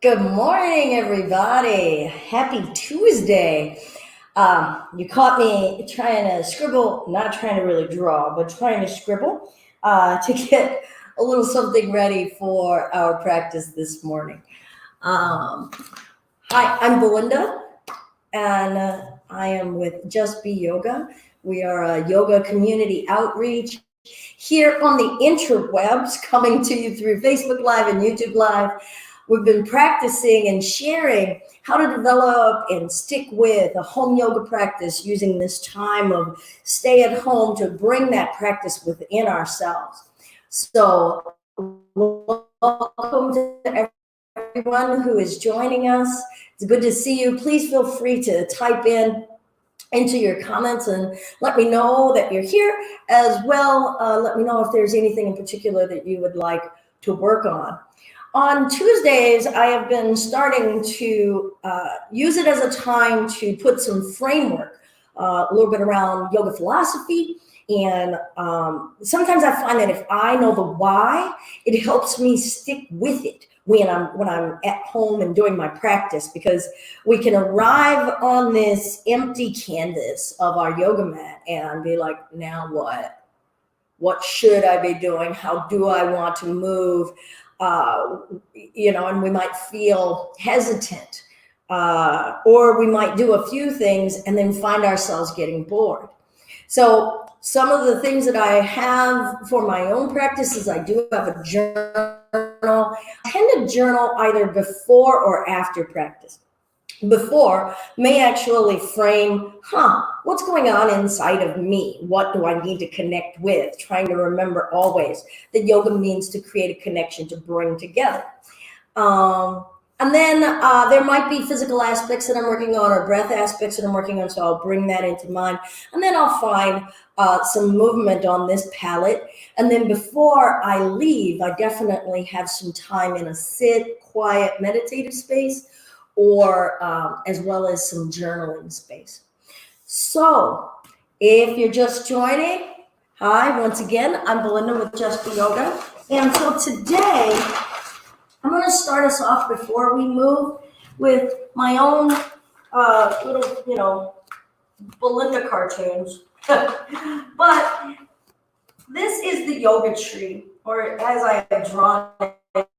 Good morning, everybody. Happy Tuesday. You caught me trying to scribble, not trying to really draw, but trying to scribble to get a little something ready for our practice this morning. Um, Hi, I'm Belinda, and I am with Just Be Yoga. We are a yoga community outreach here on the interwebs, coming to you through Facebook Live and YouTube Live. We've been practicing and sharing how to develop and stick with a home yoga practice using this time of stay at home to bring that practice within ourselves. So, welcome to everyone who is joining us. It's good to see you. Please feel free to type in into your comments and let me know that you're here as well. Let me know if there's anything in particular that you would like to work on. On Tuesdays, I have been starting to use it as a time to put some framework, a little bit around yoga philosophy. And sometimes I find that if I know the why, it helps me stick with it when I'm at home and doing my practice, because we can arrive on this empty canvas of our yoga mat and be like, now what? What should I be doing? How do I want to move? And we might feel hesitant, or we might do a few things and then find ourselves getting bored. So some of the things that I have for my own practice is I do have a journal. I tend to journal either before or after practice. Before may actually frame, what's going on inside of me? What do I need to connect with? Trying to remember always that yoga means to create a connection, to bring together. And then there might be physical aspects that I'm working on or breath aspects that I'm working on, so I'll bring that into mind. And then I'll find some movement on this palette. And then before I leave, I definitely have some time in a sit, quiet, meditative space, or as well as some journaling space. So if you're just joining, hi, once again, I'm Belinda with Just Be Yoga. And so today, I'm going to start us off before we move with my own little, Belinda cartoons. But this is the yoga tree, or as I have drawn it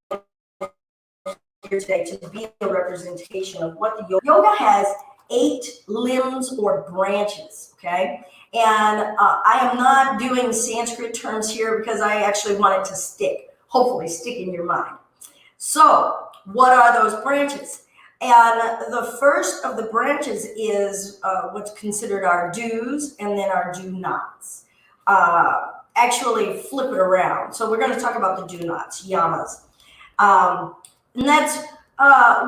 here today to be a representation of what the yoga has 8 limbs or branches, okay? And I am not doing Sanskrit terms here because I actually want it to stick, hopefully stick in your mind. So what are those branches? And the first of the branches is what's considered our do's and then our do nots. Actually flip it around. So we're going to talk about the do nots, yamas. And that's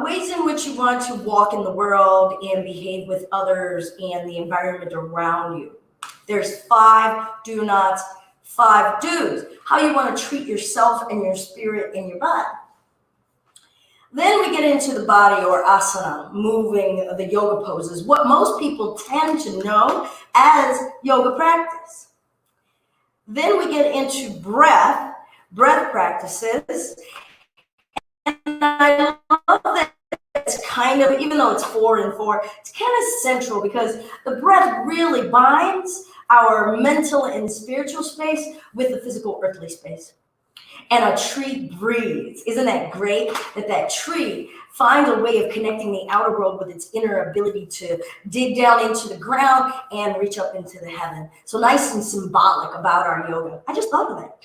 ways in which you want to walk in the world and behave with others and the environment around you. There's 5 do nots, 5 do's. How you want to treat yourself and your spirit and your body. Then we get into the body, or asana, moving the yoga poses, what most people tend to know as yoga practice. Then we get into breath practices. And I love that it's kind of, even though it's 4 and 4, it's kind of central because the breath really binds our mental and spiritual space with the physical earthly space. And a tree breathes. Isn't that great that that tree finds a way of connecting the outer world with its inner ability to dig down into the ground and reach up into the heaven? So nice and symbolic about our yoga. I just thought of that.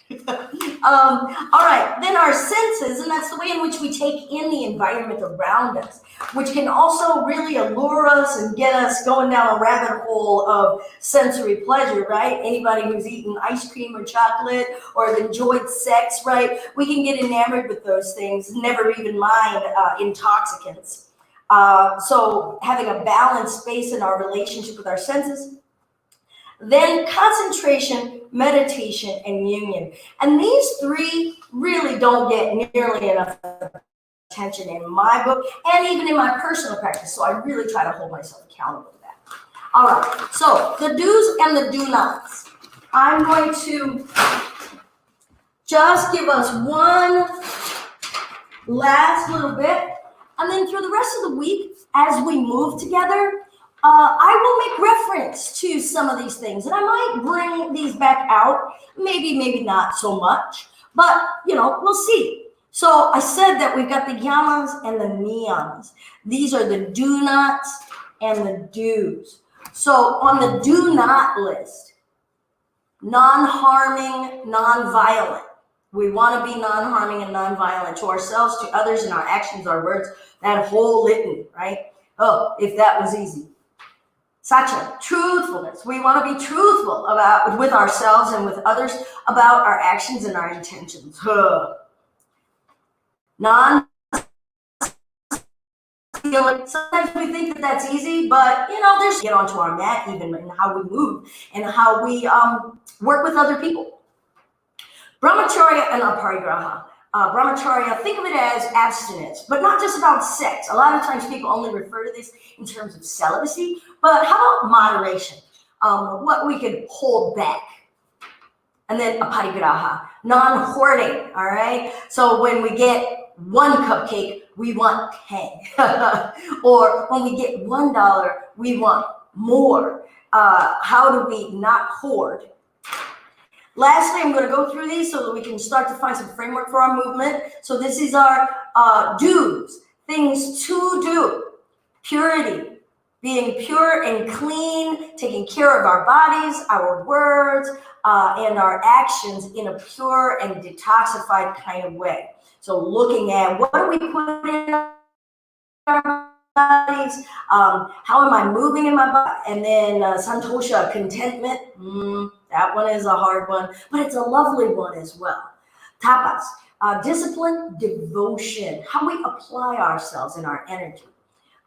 All right, then our senses, and that's the way in which we take in the environment around us, which can also really allure us and get us going down a rabbit hole of sensory pleasure, right? Anybody who's eaten ice cream or chocolate or have enjoyed sex, right? We can get enamored with those things, never even mind intoxicants. So having a balanced space in our relationship with our senses. Then concentration, meditation, and union. And these 3 really don't get nearly enough attention in my book and even in my personal practice. So I really try to hold myself accountable to that. All right, so the do's and the do nots. I'm going to just give us one last little bit And then through the rest of the week, as we move together, I will make reference to some of these things. And I might bring these back out, maybe not so much, but we'll see. So I said that we've got the yamas and the niyamas. These are the do nots and the do's. So on the do not list, non-harming, non-violent. We want to be non-harming and non-violent to ourselves, to others, in our actions, our words, that whole litany, right? Oh, if that was easy. Satya, truthfulness. We want to be truthful with ourselves and with others about our actions and our intentions. Non Sometimes we think that that's easy, but there's get onto our mat even in how we move and how we work with other people. Brahmacharya and aparigraha. Brahmacharya, think of it as abstinence, but not just about sex. A lot of times people only refer to this in terms of celibacy, but how about moderation? What we could hold back. And then aparigraha, non-hoarding, all right? So when we get one cupcake, we want 10. Or when we get $1, we want more. How do we not hoard? Lastly, I'm going to go through these so that we can start to find some framework for our movement. So this is our do's, things to do. Purity, being pure and clean, taking care of our bodies, our words, and our actions in a pure and detoxified kind of way. So looking at what do we put in our bodies, how am I moving in my body, and then santosha, contentment. That one is a hard one, but it's a lovely one as well. Tapas, discipline, devotion, how we apply ourselves and our energy.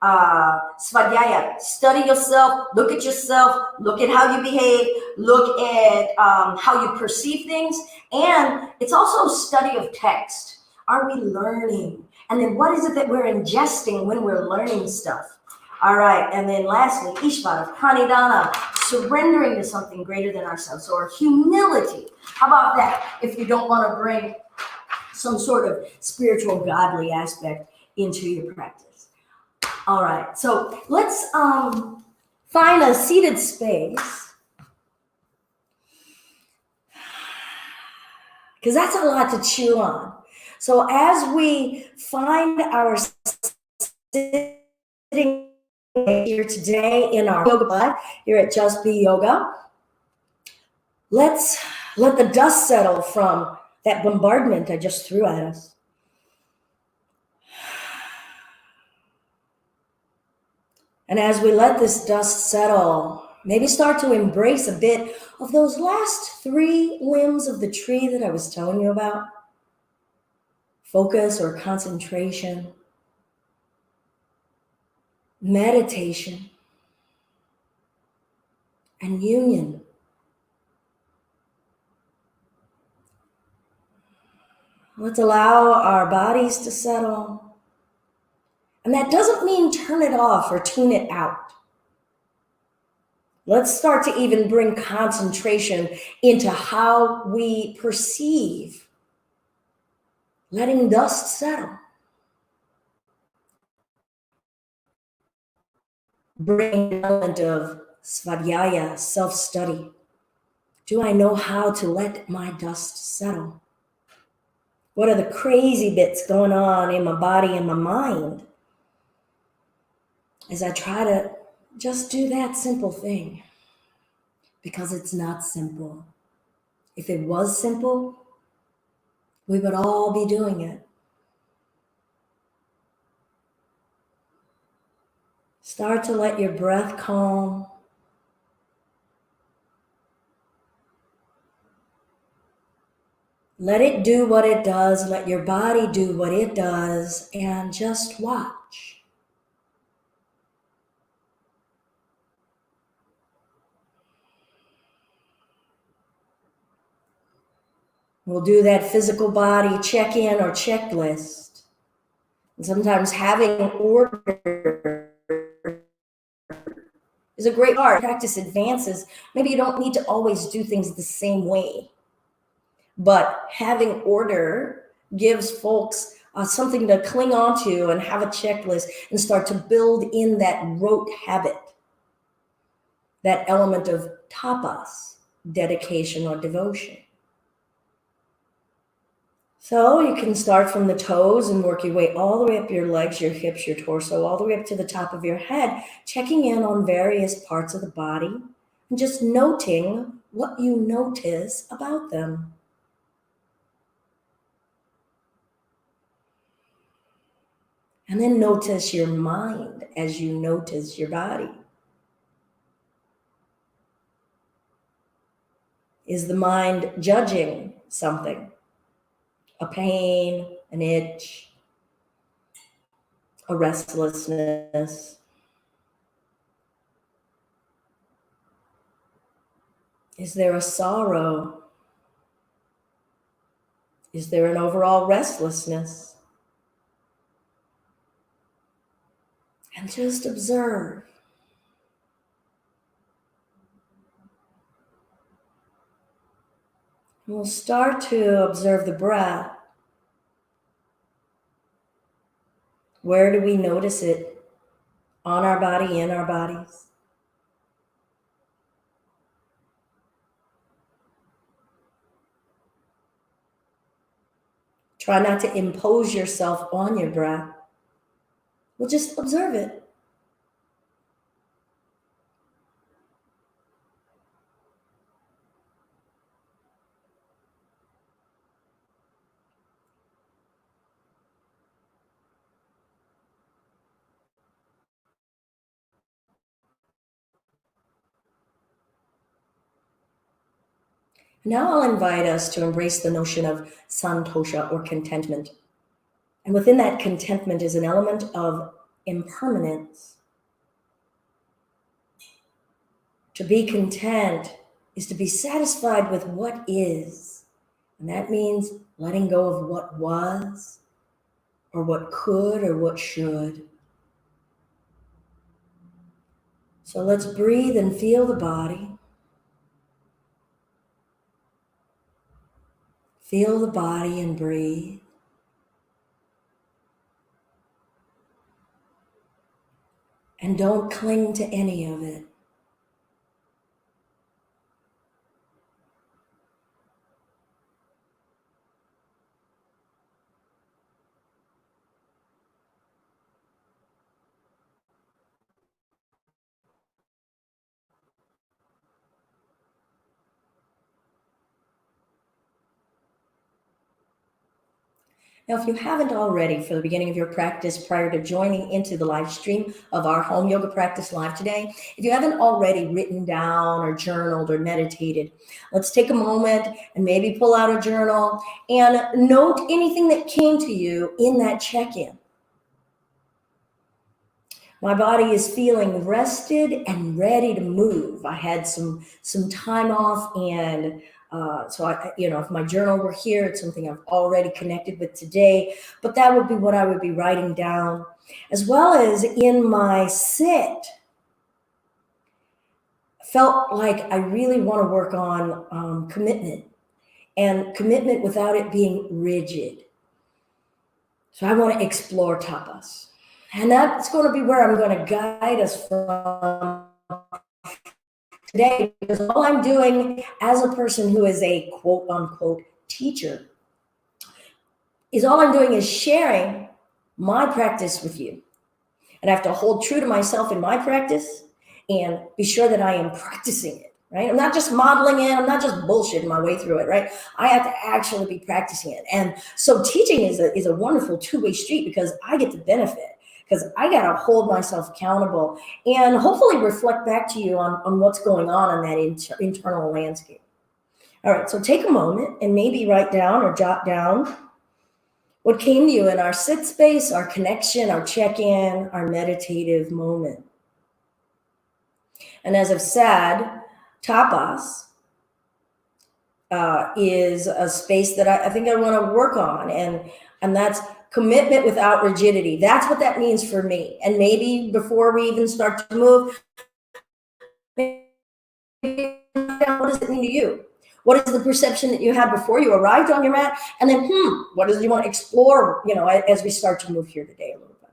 Svadhyaya, study yourself, look at how you behave, look at how you perceive things, and it's also study of text. Are we learning? And then what is it that we're ingesting when we're learning stuff? All right, and then lastly, Ishvara, Pranidhana, surrendering to something greater than ourselves, or humility. How about that? If you don't want to bring some sort of spiritual, godly aspect into your practice. All right, so let's find a seated space, because that's a lot to chew on. So as we find our sitting here today in our yoga bud here at Just Be Yoga, let's let the dust settle from that bombardment I just threw at us. And as we let this dust settle, maybe start to embrace a bit of those last 3 limbs of the tree that I was telling you about. Focus or concentration, meditation, and union. Let's allow our bodies to settle. And that doesn't mean turn it off or tune it out. Let's start to even bring concentration into how we perceive letting dust settle. Bring an element of svadhyaya, self-study. Do I know how to let my dust settle? What are the crazy bits going on in my body and my mind as I try to just do that simple thing? Because it's not simple. If it was simple, we would all be doing it. Start to let your breath calm. Let it do what it does. Let your body do what it does, and just watch. We'll do that physical body check-in or checklist. And sometimes having order is a great part. Practice advances. Maybe you don't need to always do things the same way. But having order gives folks something to cling onto and have a checklist and start to build in that rote habit, that element of tapas, dedication or devotion. So you can start from the toes and work your way all the way up your legs, your hips, your torso, all the way up to the top of your head, checking in on various parts of the body and just noting what you notice about them. And then notice your mind as you notice your body. Is the mind judging something? A pain, an itch, a restlessness? Is there a sorrow? Is there an overall restlessness? And just observe. And we'll start to observe the breath. Where do we notice it? On our body, in our bodies? Try not to impose yourself on your breath. We'll just observe it. Now I'll invite us to embrace the notion of santosha, or contentment. And within that contentment is an element of impermanence. To be content is to be satisfied with what is. And that means letting go of what was, or what could, or what should. So let's breathe and feel the body. Feel the body and breathe. And don't cling to any of it. Now, if you haven't already, for the beginning of your practice prior to joining into the live stream of our home yoga practice live today, if you haven't already written down or journaled or meditated, let's take a moment and maybe pull out a journal and note anything that came to you in that check-in. My body is feeling rested and ready to move. I had some time off, and so I, if my journal were here, it's something I've already connected with today, but that would be what I would be writing down. As well as in my sit, felt like I really want to work on commitment, and commitment without it being rigid. So I want to explore tapas. And that's going to be where I'm going to guide us from today, because all I'm doing as a person who is a quote unquote teacher is all I'm doing is sharing my practice with you. And I have to hold true to myself in my practice and be sure that I am practicing it, right? I'm not just modeling it. I'm not just bullshitting my way through it, right? I have to actually be practicing it. And so teaching is a wonderful two-way street, because I get to benefit, because I got to hold myself accountable and hopefully reflect back to you on what's going on in that internal landscape. All right, so take a moment and maybe write down or jot down what came to you in our sit space, our connection, our check-in, our meditative moment. And as I've said, tapas is a space that I think I want to work on, and that's commitment without rigidity. That's what that means for me. And maybe before we even start to move, what does it mean to you? What is the perception that you had before you arrived on your mat? And then, what does you want to explore, as we start to move here today a little bit.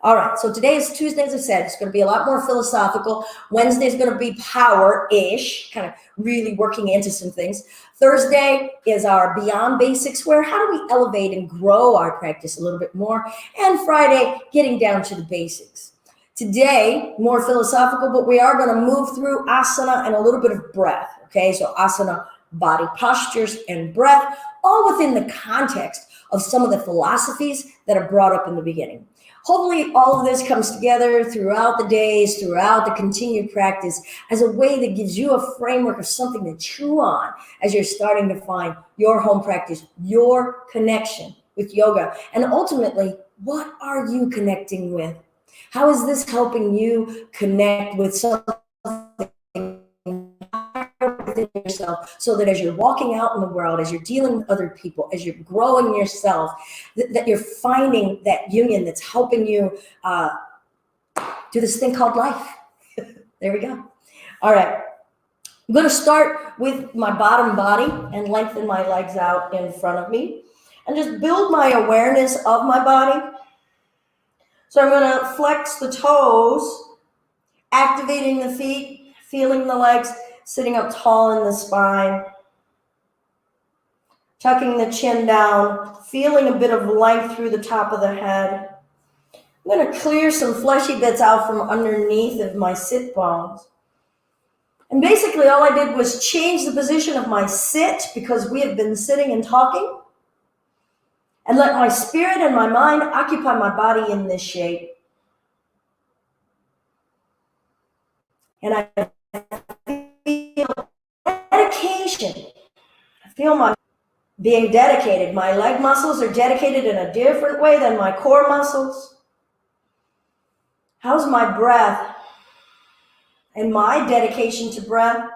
All right, so today is Tuesday, as I said. It's going to be a lot more philosophical. Wednesday is going to be power-ish, kind of really working into some things. Thursday is our Beyond Basics, where how do we elevate and grow our practice a little bit more? And Friday, getting down to the basics. Today, more philosophical, but we are going to move through asana and a little bit of breath, okay? So asana, body postures, and breath, all within the context of some of the philosophies that are brought up in the beginning. Hopefully all of this comes together throughout the days, throughout the continued practice as a way that gives you a framework of something to chew on as you're starting to find your home practice, your connection with yoga. And ultimately, what are you connecting with? How is this helping you connect with something within yourself, so that as you're walking out in the world, as you're dealing with other people, as you're growing yourself, that you're finding that union that's helping you do this thing called life. There we go. All right. I'm going to start with my bottom body and lengthen my legs out in front of me and just build my awareness of my body. So I'm going to flex the toes, activating the feet, feeling the legs, sitting up tall in the spine, tucking the chin down, feeling a bit of length through the top of the head. I'm going to clear some fleshy bits out from underneath of my sit bones. And basically all I did was change the position of my sit, because we have been sitting and talking, and let my spirit and my mind occupy my body in this shape. And I feel dedication. I feel my being dedicated. My leg muscles are dedicated in a different way than my core muscles. How's my breath? And my dedication to breath?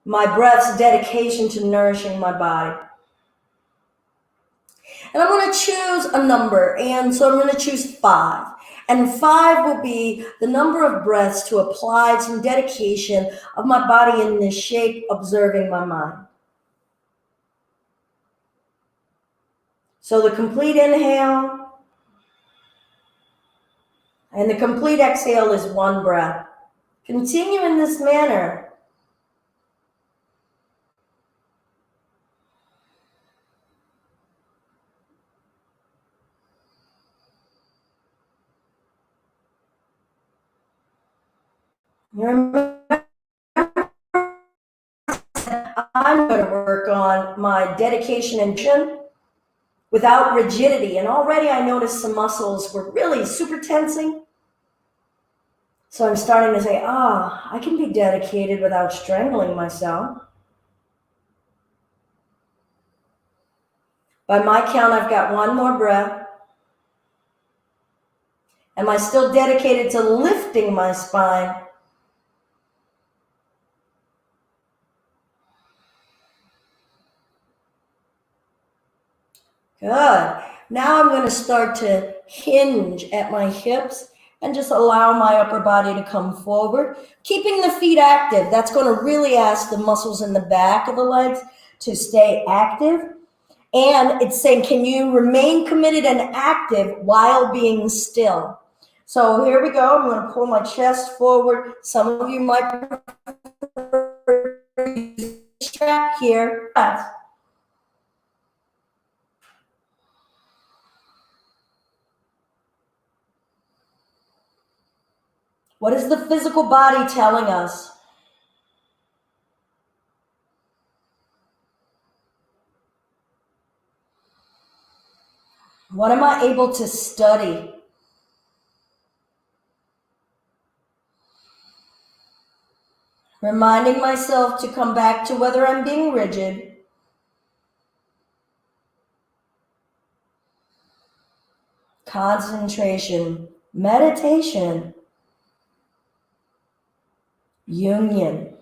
My breath's dedication to nourishing my body. And I'm going to choose a number, and so I'm going to choose 5. And 5 will be the number of breaths to apply some dedication of my body in this shape, observing my mind. So the complete inhale and the complete exhale is 1 breath. Continue in this manner. Remember, I'm going to work on my dedication and chin without rigidity. And already I noticed some muscles were really super tensing. So I'm starting to say, I can be dedicated without strangling myself. By my count, I've got 1 more breath. Am I still dedicated to lifting my spine? Good. Now I'm going to start to hinge at my hips and just allow my upper body to come forward. Keeping the feet active. That's going to really ask the muscles in the back of the legs to stay active. And it's saying, can you remain committed and active while being still? So here we go. I'm going to pull my chest forward. Some of you might prefer strap here. What is the physical body telling us? What am I able to study? Reminding myself to come back to whether I'm being rigid. Concentration, meditation, union.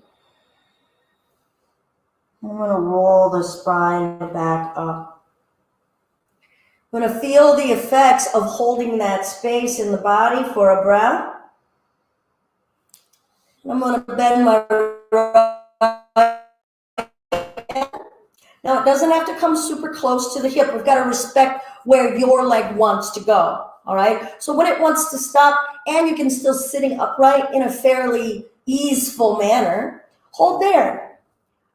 I'm going to roll the spine back up. I'm going to feel the effects of holding that space in the body for a breath. I'm going to bend my Now, it doesn't have to come super close to the hip. We've got to respect where your leg wants to go. All right. So when it wants to stop and you can still sitting upright in a fairly easeful manner, hold there.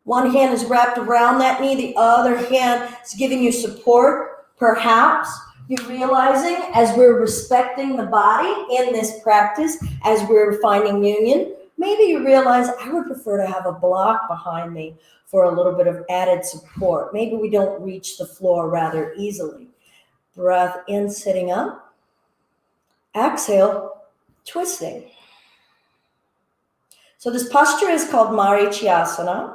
One hand is wrapped around that knee. The other hand is giving you support. Perhaps you're realizing as we're respecting the body in this practice, as we're finding union, maybe you realize I would prefer to have a block behind me for a little bit of added support. Maybe we don't reach the floor rather easily. Breath in, sitting up. Exhale, twisting. So this posture is called Marichyasana.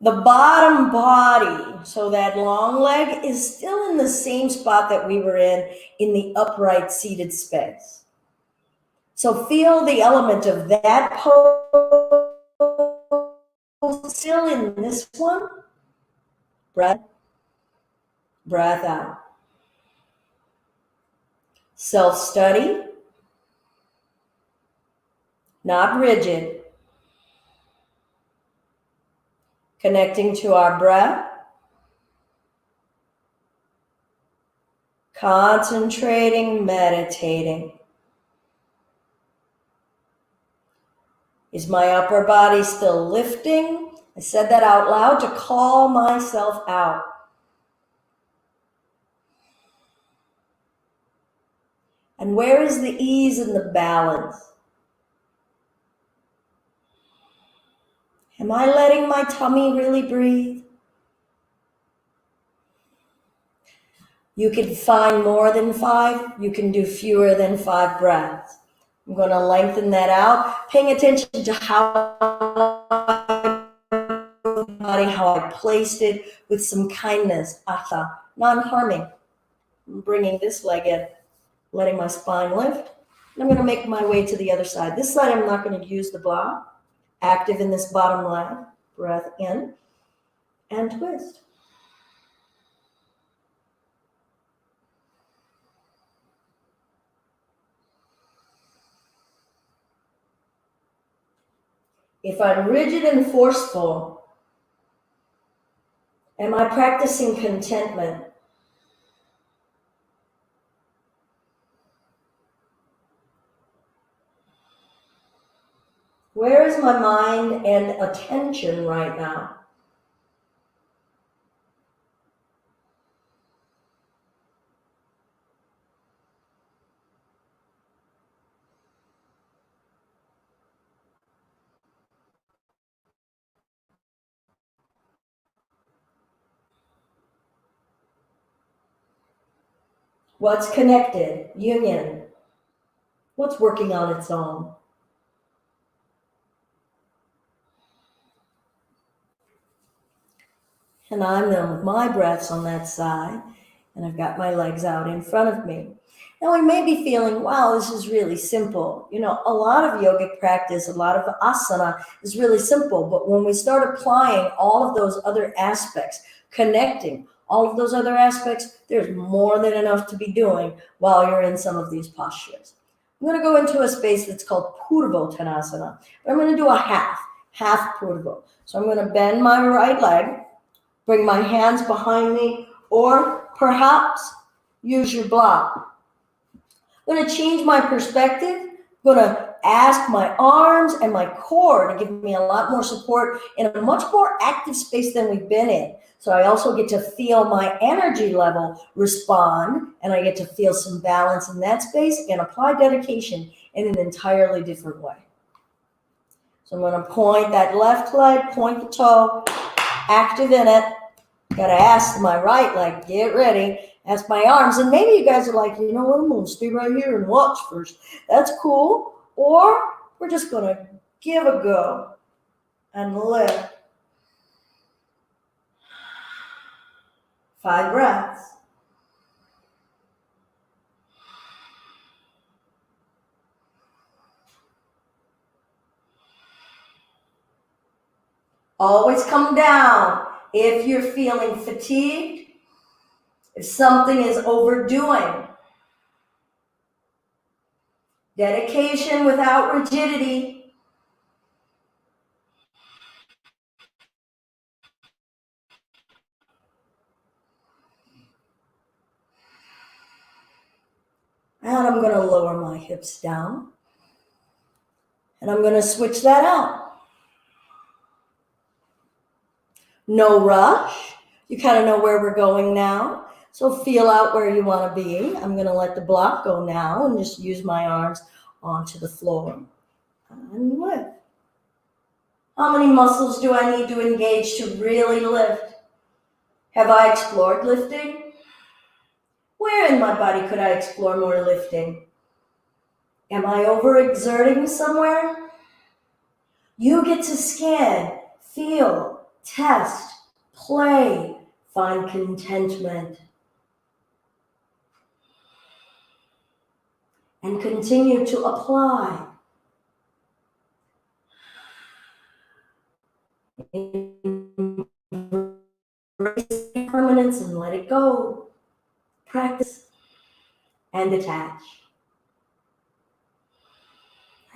The bottom body, so that long leg, is still in the same spot that we were in the upright seated space. So feel the element of that pose still in this one. Breath out. Self-study, not rigid. Connecting to our breath. Concentrating, meditating. Is my upper body still lifting? I said that out loud to call myself out. And where is the ease and the balance? Am I letting my tummy really breathe? You can find more than 5. You can do fewer than 5 breaths. I'm going to lengthen that out, paying attention to how I placed it with some kindness, non-harming. I'm bringing this leg in, letting my spine lift. And I'm going to make my way to the other side. This side, I'm not going to use the block. Active in this bottom leg. Breath in and twist. If I'm rigid and forceful, am I practicing contentment? Where is my mind and attention right now? What's connected? Union. What's working on its own? And I'm done with my breaths on that side, and I've got my legs out in front of me. Now we may be feeling, wow, this is really simple. You know, a lot of yogic practice, a lot of asana is really simple, but when we start applying all of those other aspects, connecting all of those other aspects, there's more than enough to be doing while you're in some of these postures. I'm going to go into a space that's called Purvottanasana, but I'm going to do a half Purvo. So I'm going to bend my right leg, bring my hands behind me, or perhaps use your block. I'm going to change my perspective. I'm going to ask my arms and my core to give me a lot more support in a much more active space than we've been in. So I also get to feel my energy level respond, and I get to feel some balance in that space and apply dedication in an entirely different way. So I'm going to point that left leg, point the toe, active in it. Got to ask my right leg, get ready. Ask my arms. And maybe you guys are like, you know what, I'm going to stay right here and watch first. That's cool. Or we're just going to give a go and lift. 5 breaths. Always come down if you're feeling fatigued, if something is overdoing. Dedication without rigidity. And I'm going to lower my hips down. And I'm going to switch that out. No rush. You kind of know where we're going now. So feel out where you want to be. I'm going to let the block go now and just use my arms onto the floor. And lift. How many muscles do I need to engage to really lift? Have I explored lifting? Where in my body could I explore more lifting? Am I overexerting somewhere? You get to scan, feel, test, play, find contentment, and continue to apply. Embrace impermanence and let it go. Practice and detach.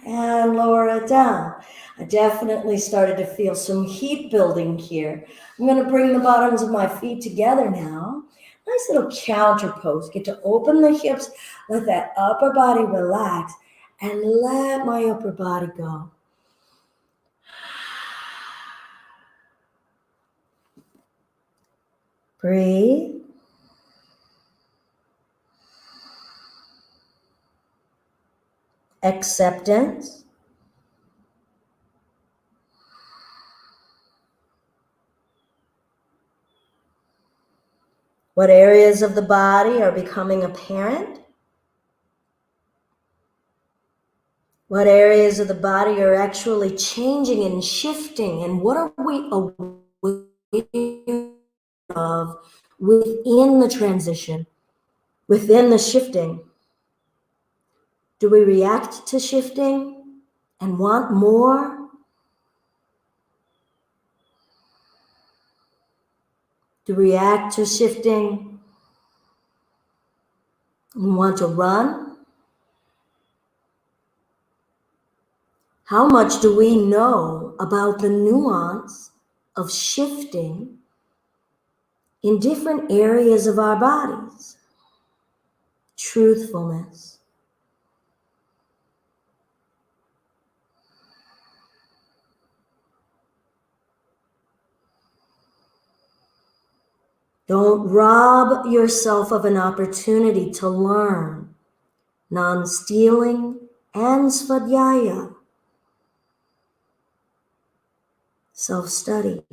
And lower it down. I definitely started to feel some heat building here. I'm going to bring the bottoms of my feet together now. Nice little counter pose. Get to open the hips, let that upper body relax, and let my upper body go. Breathe. Acceptance. What areas of the body are becoming apparent? What areas of the body are actually changing and shifting? And what are we aware of within the transition, within the shifting? Do we react to shifting and want more? Do we react to shifting and want to run? How much do we know about the nuance of shifting in different areas of our bodies? Truthfulness. Don't rob yourself of an opportunity to learn. Non-stealing and svadhyaya. Self-study.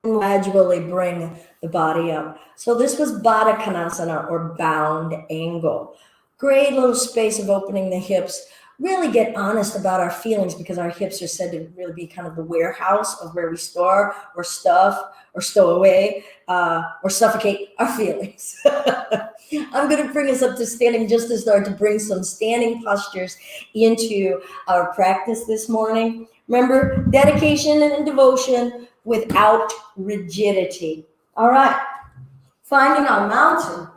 Gradually bring the body up. So this was Baddha Konasana, or bound angle. Great little space of opening the hips. Really get honest about our feelings, because our hips are said to really be kind of the warehouse of where we store or stuff or stow away or suffocate our feelings. I'm going to bring us up to standing just to start to bring some standing postures into our practice this morning. Remember, dedication and devotion without rigidity. All right, finding our mountain.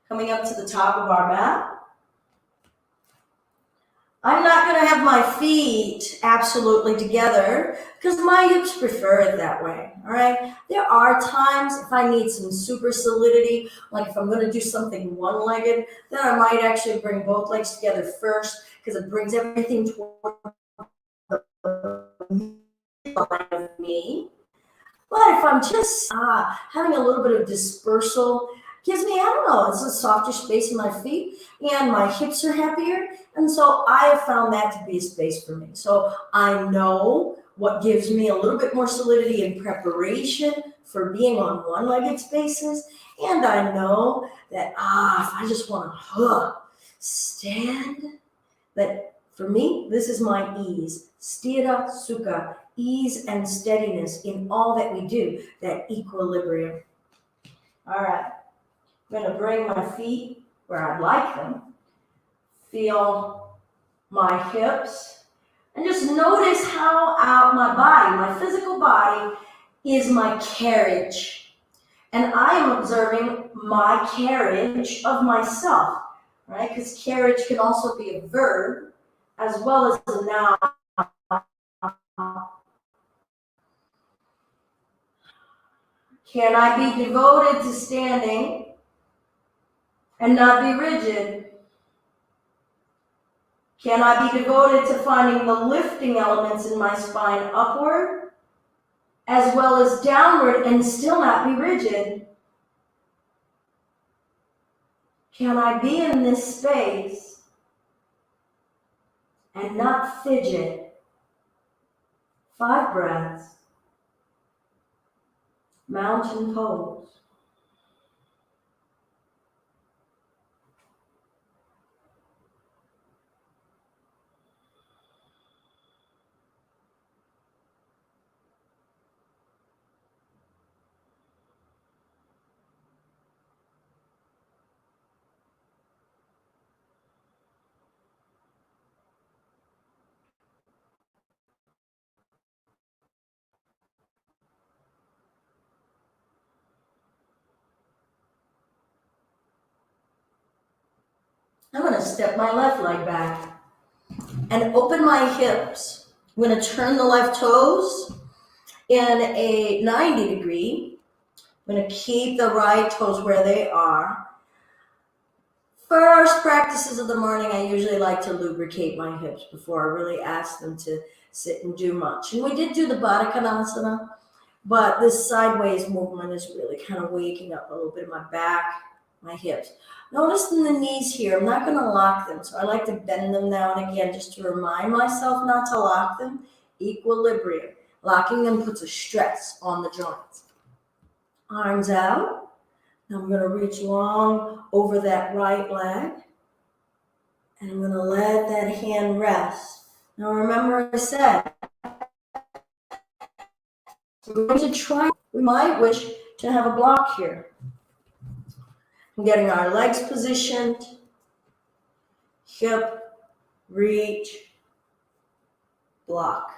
Coming up to the top of our mat. I'm not going to have my feet absolutely together because my hips prefer it that way, all right? There are times if I need some super solidity, like if I'm going to do something one-legged, then I might actually bring both legs together first because it brings everything toward the of me. But if I'm just having a little bit of dispersal, gives me, I don't know, it's a softer space in my feet and my hips are happier. And so I have found that to be a space for me. So I know what gives me a little bit more solidity in preparation for being on one-legged spaces. And I know that, if I just want to stand, that for me, this is my ease. Sthira sukha, ease and steadiness in all that we do, that equilibrium. All right, I'm going to bring my feet where I'd like them. Feel my hips. And just notice how out my body, my physical body, is my carriage. And I am observing my carriage of myself, right? Because carriage can also be a verb as well as a noun. Can I be devoted to standing and not be rigid? Can I be devoted to finding the lifting elements in my spine upward as well as downward and still not be rigid? Can I be in this space and not fidget? 5 breaths. Mountain pose. I'm going to step my left leg back and open my hips. I'm going to turn the left toes in a 90 degree. I'm going to keep the right toes where they are. First practices of the morning, I usually like to lubricate my hips before I really ask them to sit and do much. And we did do the Baddha Konasana, but this sideways movement is really kind of waking up a little bit of my back, my hips. Notice in the knees here, I'm not going to lock them. So I like to bend them now and again just to remind myself not to lock them. Equilibrium. Locking them puts a stress on the joints. Arms out. Now I'm going to reach long over that right leg. And I'm going to let that hand rest. Now remember I said, we're going to try, we might wish to have a block here. I'm getting our legs positioned, hip, reach, block.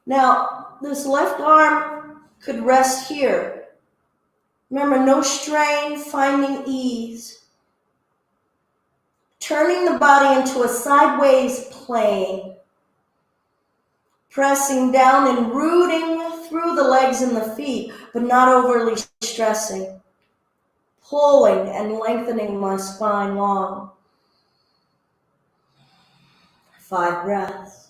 Now, this left arm could rest here. Remember, no strain, finding ease. Turning the body into a sideways plane. Pressing down and rooting through the legs and the feet, but not overly stressing. Pulling and lengthening my spine long. 5 breaths.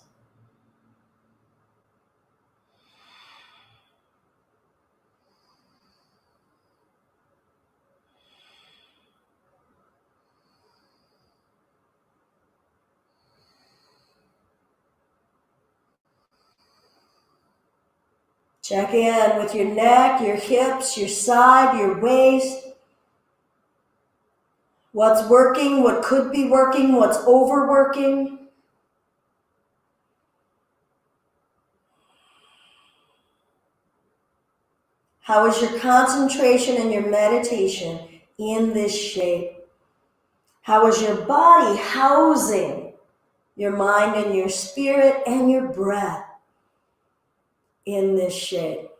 Check in with your neck, your hips, your side, your waist. What's working, what could be working, what's overworking. How is your concentration and your meditation in this shape? How is your body housing your mind and your spirit and your breath in this shape?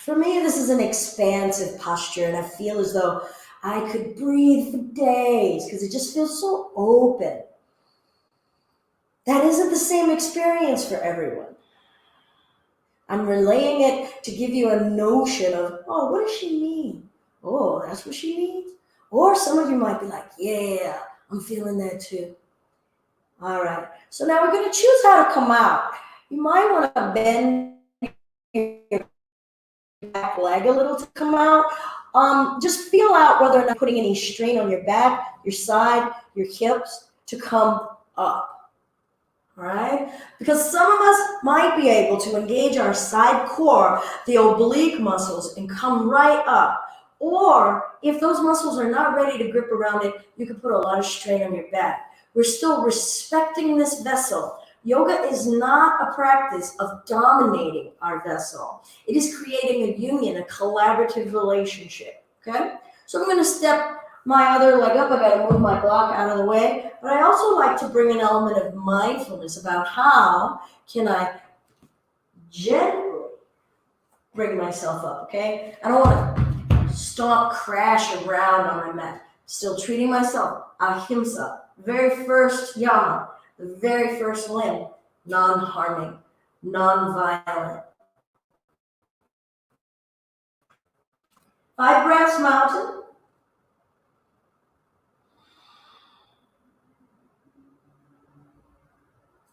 For me, this is an expansive posture, and I feel as though I could breathe for days because it just feels so open. That isn't the same experience for everyone. I'm relaying it to give you a notion of, oh, what does she mean? Oh, that's what she means? Or some of you might be like, yeah, I'm feeling that too. All right, so now we're going to choose how to come out. You might want to bend your back leg a little to come out. Just feel out whether or not putting any strain on your back, your side, your hips to come up. All right? Because some of us might be able to engage our side core, the oblique muscles, and come right up. Or if those muscles are not ready to grip around it, you can put a lot of strain on your back. We're still respecting this vessel. Yoga is not a practice of dominating our vessel. It is creating a union, a collaborative relationship, okay? So I'm going to step my other leg up. I got to move my block out of the way. But I also like to bring an element of mindfulness about how can I gently bring myself up, okay? I don't want to stomp, crash around on my mat. Still treating myself, ahimsa, very first yama. The very first limb, non-harming, non-violent. 5 breaths, mountain.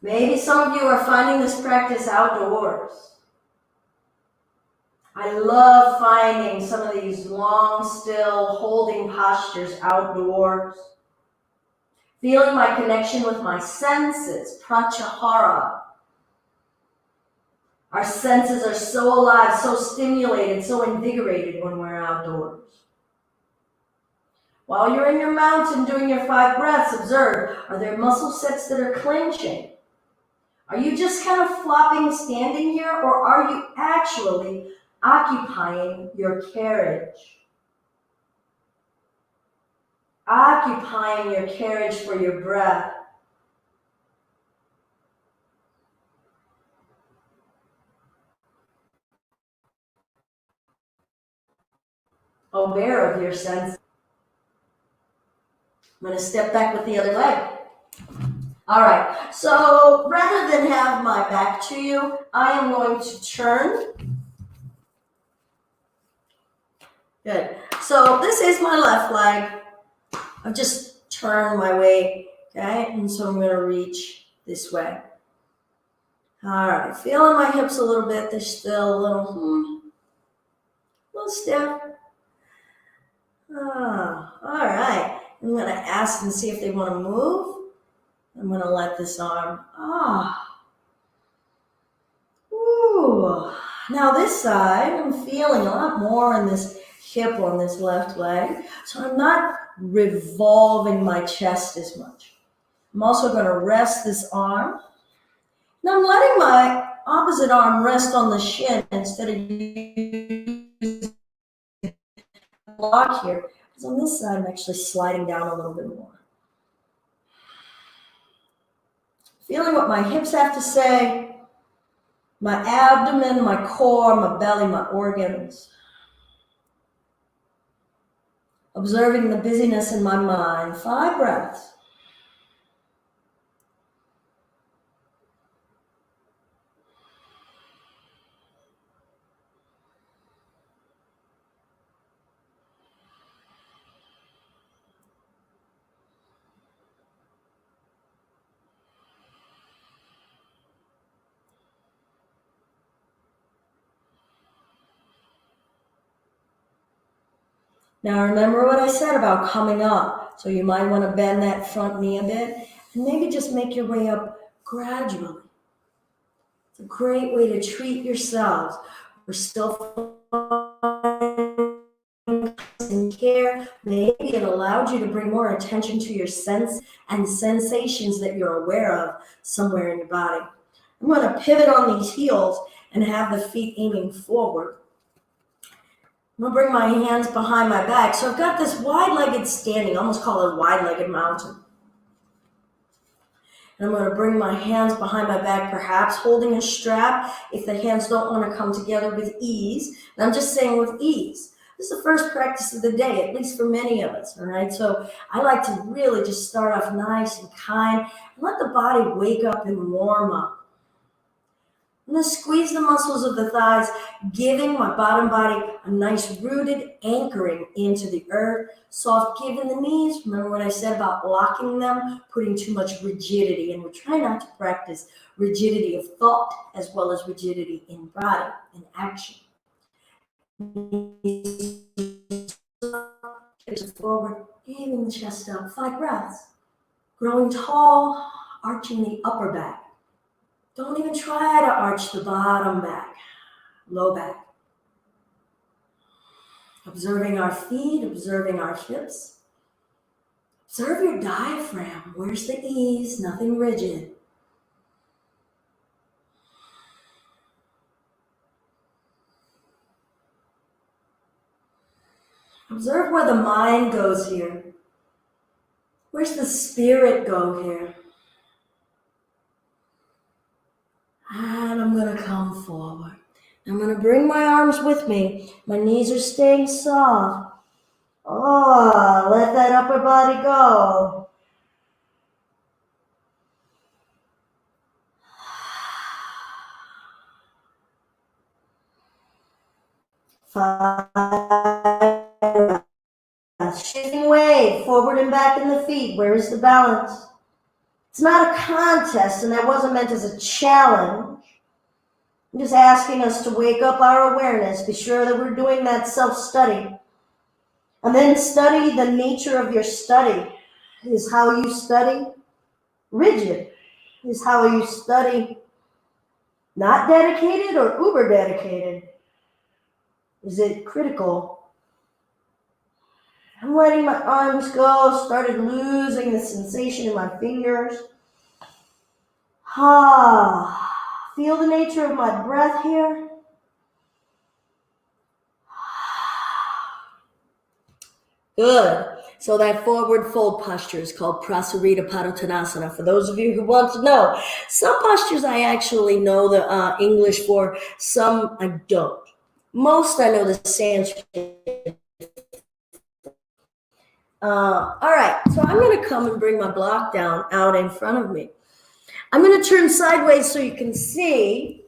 Maybe some of you are finding this practice outdoors. I love finding some of these long, still, holding postures outdoors. Feeling my connection with my senses, pratyahara. Our senses are so alive, so stimulated, so invigorated when we're outdoors. While you're in your mountain doing your 5 breaths, observe, are there muscle sets that are clenching? Are you just kind of flopping, standing here, or are you actually occupying your carriage? Occupying your carriage for your breath. Aware of your sense. I'm going to step back with the other leg. All right, so rather than have my back to you, I am going to turn. Good. So this is my left leg. I've just turned my weight, okay? And so I'm going to reach this way. All right, feeling my hips a little bit. They're still a little stiff. All right. I'm going to ask and see if they want to move. I'm going to let this arm. Ooh. Now this side, I'm feeling a lot more in this hip on this left leg. So I'm not revolving my chest as much. I'm also going to rest this arm. Now I'm letting my opposite arm rest on the shin instead of using block here. Because on this side, I'm actually sliding down a little bit more. Feeling what my hips have to say, my abdomen, my core, my belly, my organs. Observing the busyness in my mind. 5 breaths. Now remember what I said about coming up. So you might want to bend that front knee a bit and maybe just make your way up gradually. It's a great way to treat yourselves. We're still in care. Maybe it allowed you to bring more attention to your sense and sensations that you're aware of somewhere in your body. I'm going to pivot on these heels and have the feet aiming forward. I'm going to bring my hands behind my back. So I've got this wide-legged standing, almost call it a wide-legged mountain. And I'm going to bring my hands behind my back, perhaps holding a strap if the hands don't want to come together with ease. And I'm just saying with ease. This is the first practice of the day, at least for many of us, all right? So I like to really just start off nice and kind and let the body wake up and warm up. I'm going to squeeze the muscles of the thighs, giving my bottom body a nice rooted anchoring into the earth. Soft give in the knees. Remember what I said about locking them, putting too much rigidity. And we're trying not to practice rigidity of thought as well as rigidity in body and action. Hips forward, aiming the chest up. 5 breaths. Growing tall, arching the upper back. Don't even try to arch the bottom back, low back. Observing our feet, observing our hips. Observe your diaphragm. Where's the ease? Nothing rigid. Observe where the mind goes here. Where's the spirit go here? And I'm going to come forward. I'm going to bring my arms with me. My knees are staying soft. Oh, let that upper body go. 5 same way, forward and back in the feet. Where is the balance? It's not a contest, and that wasn't meant as a challenge. I'm just asking us to wake up our awareness, be sure that we're doing that self-study, and then study the nature of your study. Is how you study rigid? Is how you study not dedicated or uber dedicated? Is it critical? I'm letting my arms go, started losing the sensation in my fingers. Feel the nature of my breath here. Good. So that forward fold posture is called Prasarita Padottanasana. For those of you who want to know, some postures I actually know the English for, some I don't. Most I know the Sanskrit. All right, so I'm going to come and bring my block down out in front of me. I'm going to turn sideways so you can see.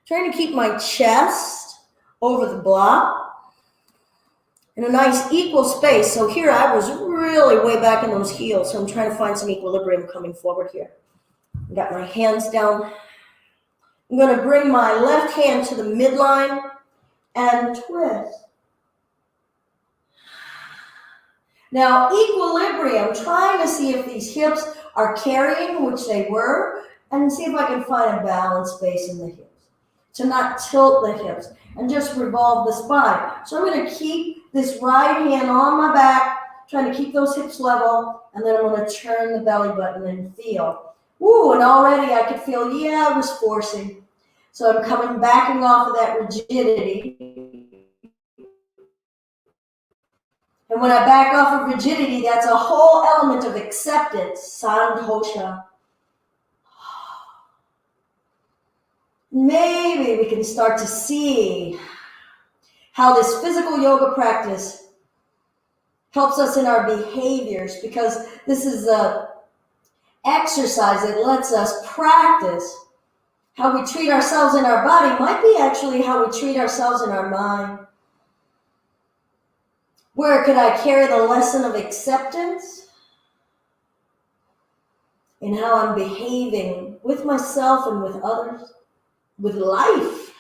Trying to keep my chest over the block in a nice equal space. So here I was really way back in those heels. So I'm trying to find some equilibrium coming forward here. I got my hands down. I'm going to bring my left hand to the midline and twist. Now, equilibrium, trying to see if these hips are carrying, which they were, and see if I can find a balance space in the hips. To not tilt the hips and just revolve the spine. So I'm going to keep this right hand on my back, trying to keep those hips level, and then I'm going to turn the belly button and feel. Ooh, and already I could feel, I was forcing. So I'm backing off of that rigidity. And when I back off of rigidity, that's a whole element of acceptance, santosha. Maybe we can start to see how this physical yoga practice helps us in our behaviors, because this is an exercise that lets us practice how we treat ourselves in our body might be actually how we treat ourselves in our mind. Where could I carry the lesson of acceptance in how I'm behaving with myself and with others, with life?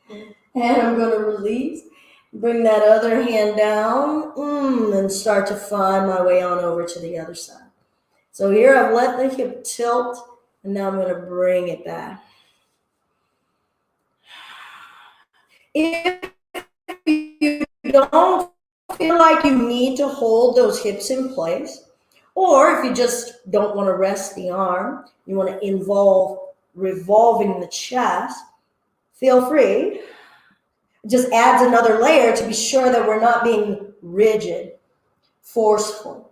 And I'm going to release, bring that other hand down, and start to find my way on over to the other side. So here I've let the hip tilt, and now I'm going to bring it back. If you don't feel like you need to hold those hips in place, or if you just don't want to rest the arm, you want to involve revolving the chest, feel free. It just adds another layer to be sure that we're not being rigid, forceful,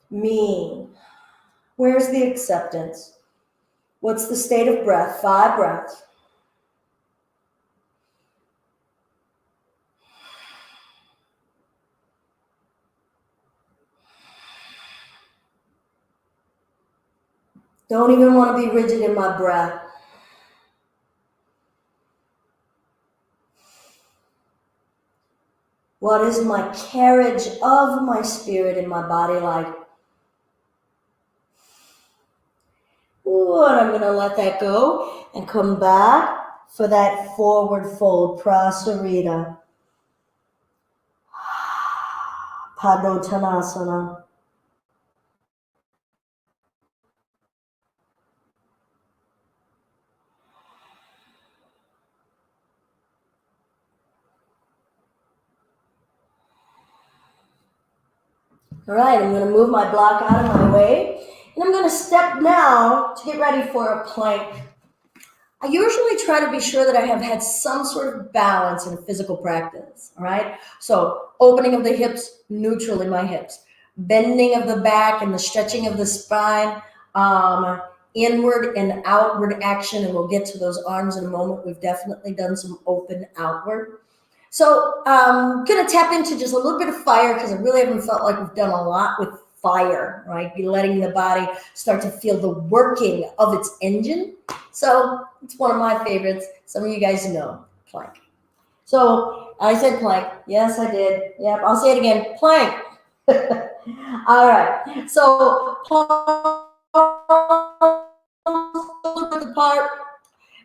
mean. Where's the acceptance? What's the state of breath? 5 breaths. Don't even want to be rigid in my breath. What is my carriage of my spirit in my body like? Ooh, and I'm going to let that go and come back for that forward fold, Prasarita. Padottanasana. All right, I'm going to move my block out of my way, and I'm going to step now to get ready for a plank. I usually try to be sure that I have had some sort of balance in physical practice, all right? So opening of the hips, neutral in my hips, bending of the back and the stretching of the spine, inward and outward action, and we'll get to those arms in a moment. We've definitely done some open outward. So I'm going to tap into just a little bit of fire, because I really haven't felt like we've done a lot with fire, right? Be letting the body start to feel the working of its engine. So it's one of my favorites. Some of you guys know plank. So I said plank. Yes, I did. Yep, I'll say it again. Plank. All right. So palms apart.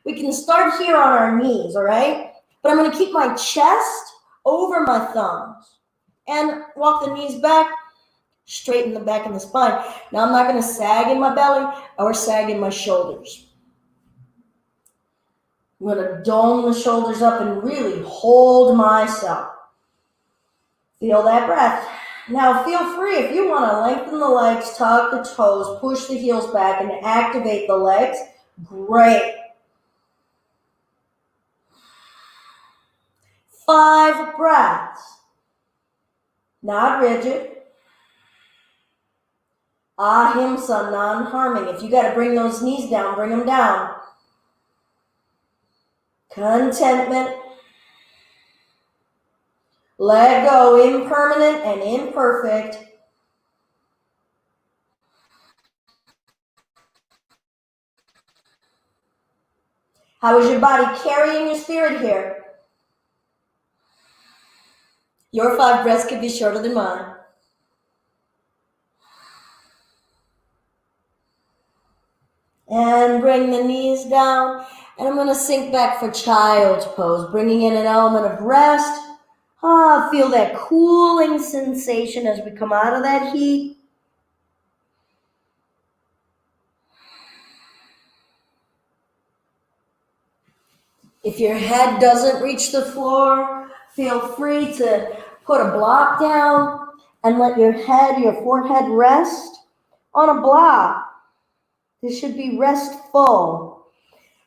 We can start here on our knees, all right? But I'm going to keep my chest over my thumbs and walk the knees back, straighten the back and the spine. Now I'm not going to sag in my belly or sag in my shoulders. I'm going to dome the shoulders up and really hold myself. Feel that breath. Now feel free, if you want to lengthen the legs, tuck the toes, push the heels back, and activate the legs, great. 5 breaths. Not rigid. Ahimsa, non-harming. If you got to bring those knees down, bring them down. Contentment. Let go, impermanent and imperfect. How is your body carrying your spirit here? Your 5 breaths could be shorter than mine. And bring the knees down. And I'm going to sink back for child's pose, bringing in an element of rest. Feel that cooling sensation as we come out of that heat. If your head doesn't reach the floor, feel free to put a block down and let your head, your forehead rest on a block. This should be restful.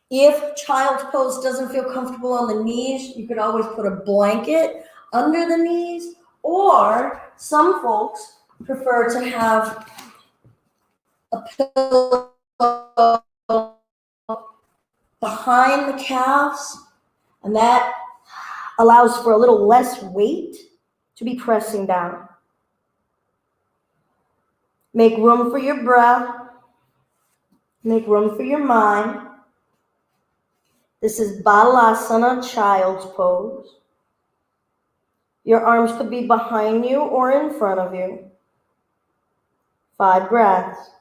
If child's pose doesn't feel comfortable on the knees, you could always put a blanket under the knees, or some folks prefer to have a pillow behind the calves, and that allows for a little less weight to be pressing down. Make room for your breath. Make room for your mind. This is Balasana, child's pose. Your arms could be behind you or in front of you. 5 breaths.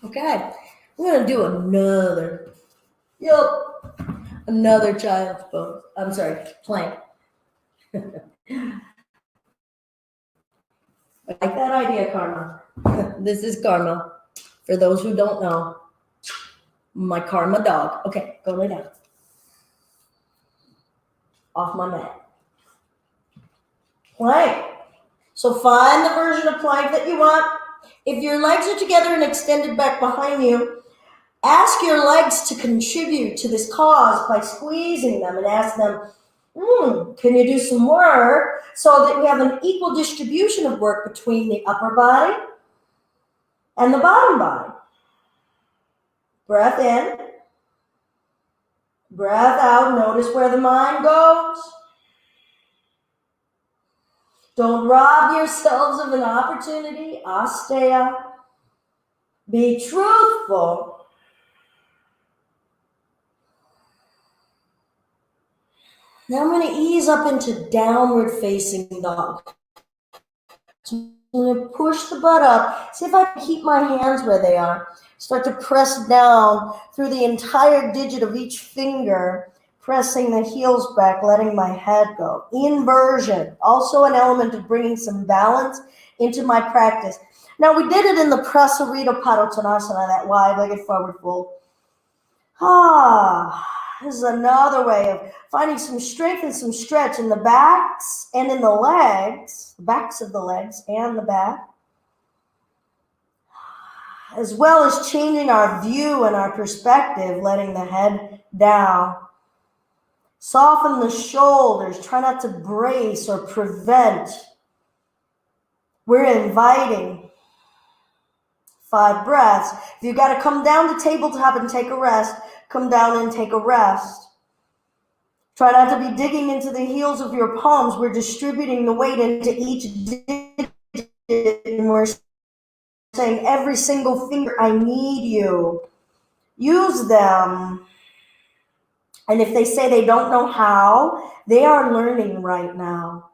Okay, I'm going to do another child's pose. I'm sorry, plank. I like that idea, Karma. This is Karma. For those who don't know, my Karma dog. Okay, go lay down. Off my mat. Plank. So find the version of plank that you want. If your legs are together and extended back behind you, ask your legs to contribute to this cause by squeezing them and ask them, can you do some work so that we have an equal distribution of work between the upper body and the bottom body? Breath in. Breath out. Notice where the mind goes. Don't rob yourselves of an opportunity. Asteya. Be truthful. Now I'm going to ease up into downward facing dog. So I'm going to push the butt up. See if I can keep my hands where they are. Start to press down through the entire digit of each finger, pressing the heels back, letting my head go. Inversion, also an element of bringing some balance into my practice. Now we did it in the Prasarita Padottanasana, that wide-legged forward fold. This is another way of finding some strength and some stretch in the backs and in the legs, the backs of the legs and the back, as well as changing our view and our perspective, letting the head down. Soften the shoulders. Try not to brace or prevent. We're inviting. 5 breaths. If you got to come down to tabletop and take a rest, come down and take a rest. Try not to be digging into the heels of your palms. We're distributing the weight into each digit, and we're saying every single finger, I need you. Use them. And if they say they don't know how, they are learning right now.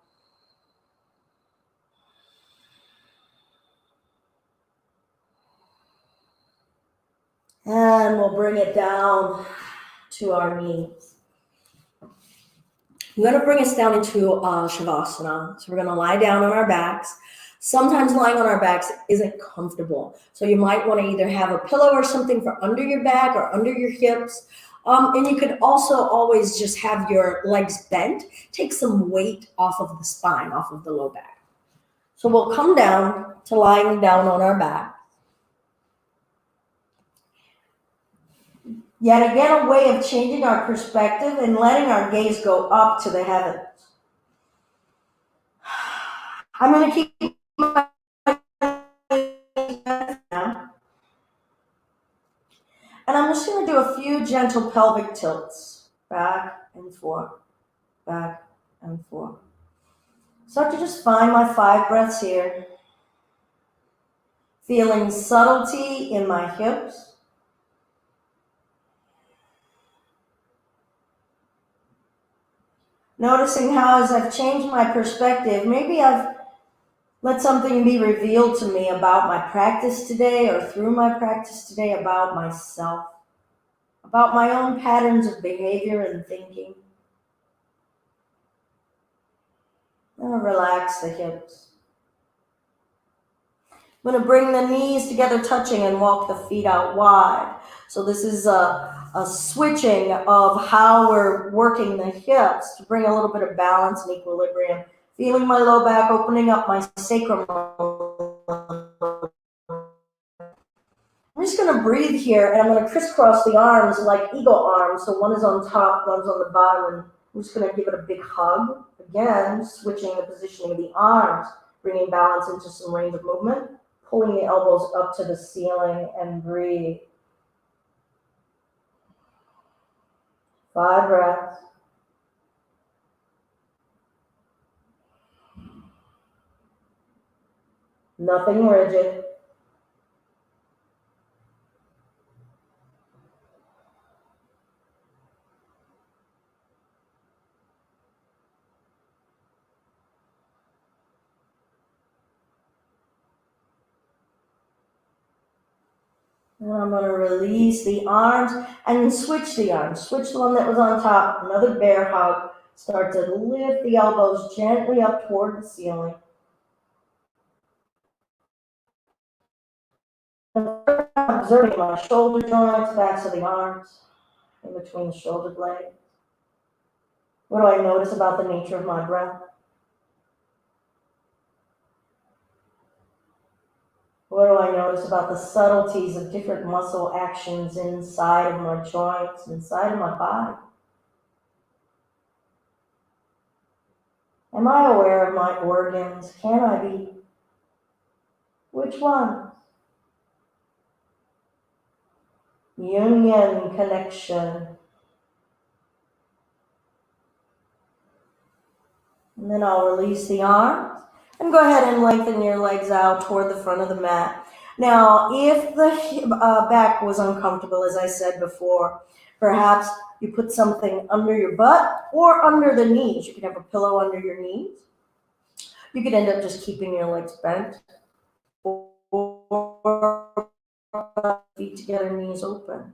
And we'll bring it down to our knees. I'm going to bring us down into Shavasana. So we're going to lie down on our backs. Sometimes lying on our backs isn't comfortable. So you might want to either have a pillow or something for under your back or under your hips. And you could also always just have your legs bent. Take some weight off of the spine, off of the low back. So we'll come down to lying down on our back. Yet again, a way of changing our perspective and letting our gaze go up to the heavens. I'm going to keep my now. And I'm just going to do a few gentle pelvic tilts. Back and forth, back and forth. Start to just find my 5 breaths here. Feeling subtlety in my hips. Noticing how as I've changed my perspective, maybe I've let something be revealed to me about my practice today or through my practice today about myself, about my own patterns of behavior and thinking. And relax the hips. I'm going to bring the knees together touching and walk the feet out wide. So this is a switching of how we're working the hips to bring a little bit of balance and equilibrium. Feeling my low back, opening up my sacrum. I'm just going to breathe here, and I'm going to crisscross the arms like eagle arms. So one is on top, one's on the bottom, and I'm just going to give it a big hug. Again, switching the positioning of the arms, bringing balance into some range of movement, pulling the elbows up to the ceiling, and breathe. 5 breaths. Nothing rigid. And I'm going to release the arms and switch the arms. Switch the one that was on top. Another bear hug. Start to lift the elbows gently up toward the ceiling. Observing my shoulder joints, backs of the arms, in between the shoulder blades. What do I notice about the nature of my breath? What do I notice about the subtleties of different muscle actions inside of my joints, inside of my body? Am I aware of my organs? Can I be? Which one? Union, connection. And then I'll release the arms and go ahead and lengthen your legs out toward the front of the mat. Now, if the back was uncomfortable, as I said before, perhaps you put something under your butt or under the knees. You could have a pillow under your knees. You could end up just keeping your legs bent or feet together, knees open.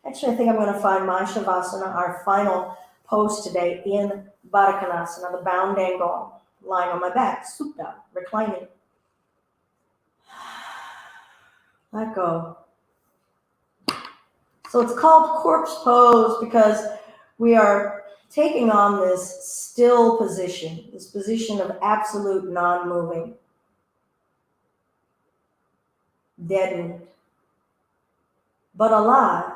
Actually, I think I'm going to find my Shavasana, our final pose today, in Baddha Konasana, the bound angle, lying on my back, supta, reclining. Let go. So it's called corpse pose because we are taking on this still position, this position of absolute non-moving, deadened, but alive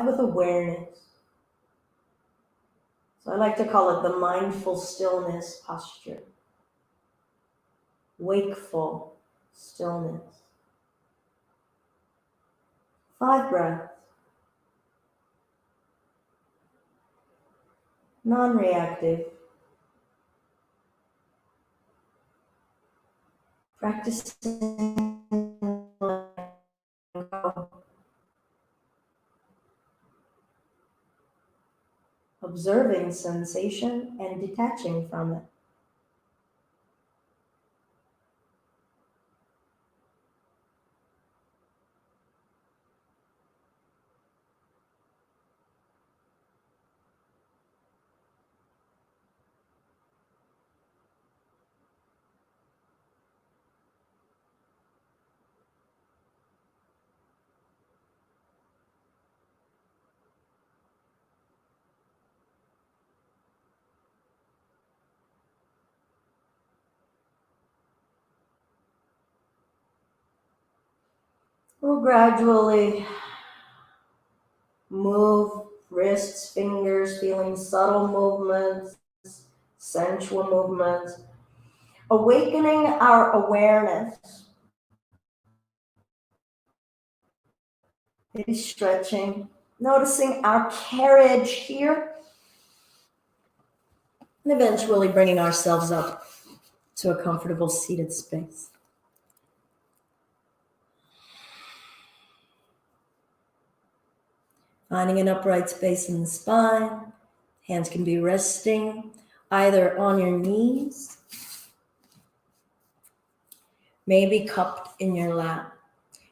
with awareness. So I like to call it the mindful stillness posture, wakeful stillness. 5 breaths. Non-reactive. Practicing observing sensation and detaching from it. We'll gradually move wrists, fingers, feeling subtle movements, sensual movements, awakening our awareness. Maybe stretching, noticing our carriage here, and eventually bringing ourselves up to a comfortable seated space. Finding an upright space in the spine. Hands can be resting either on your knees, maybe cupped in your lap.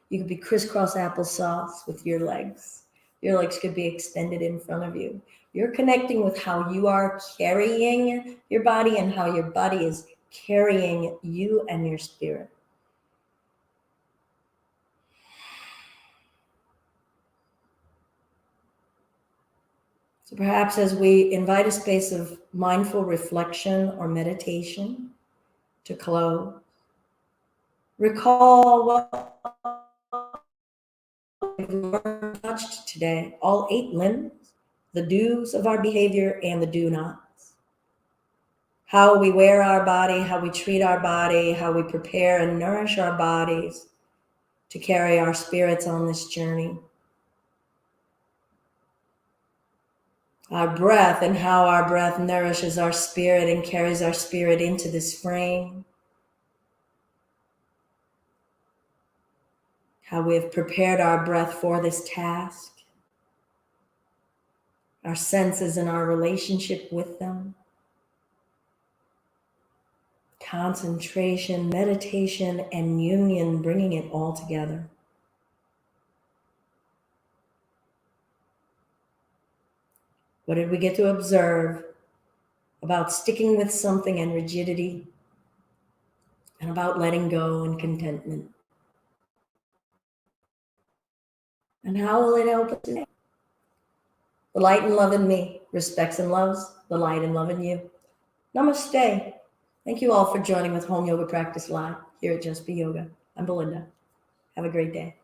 You could be crisscross applesauce with your legs. Your legs could be extended in front of you. You're connecting with how you are carrying your body and how your body is carrying you and your spirit. So perhaps as we invite a space of mindful reflection or meditation to close, recall what we've touched today, all 8 limbs, the do's of our behavior and the do-nots. How we wear our body, how we treat our body, how we prepare and nourish our bodies to carry our spirits on this journey. Our breath and how our breath nourishes our spirit and carries our spirit into this frame. How we have prepared our breath for this task. Our senses and our relationship with them. Concentration, meditation, and union, bringing it all together. What did we get to observe about sticking with something and rigidity, and about letting go and contentment? And how will it help us today? The light and love in me respects and loves the light and love in you. Namaste. Thank you all for joining with Home Yoga Practice Live here at Just Be Yoga. I'm Belinda. Have a great day.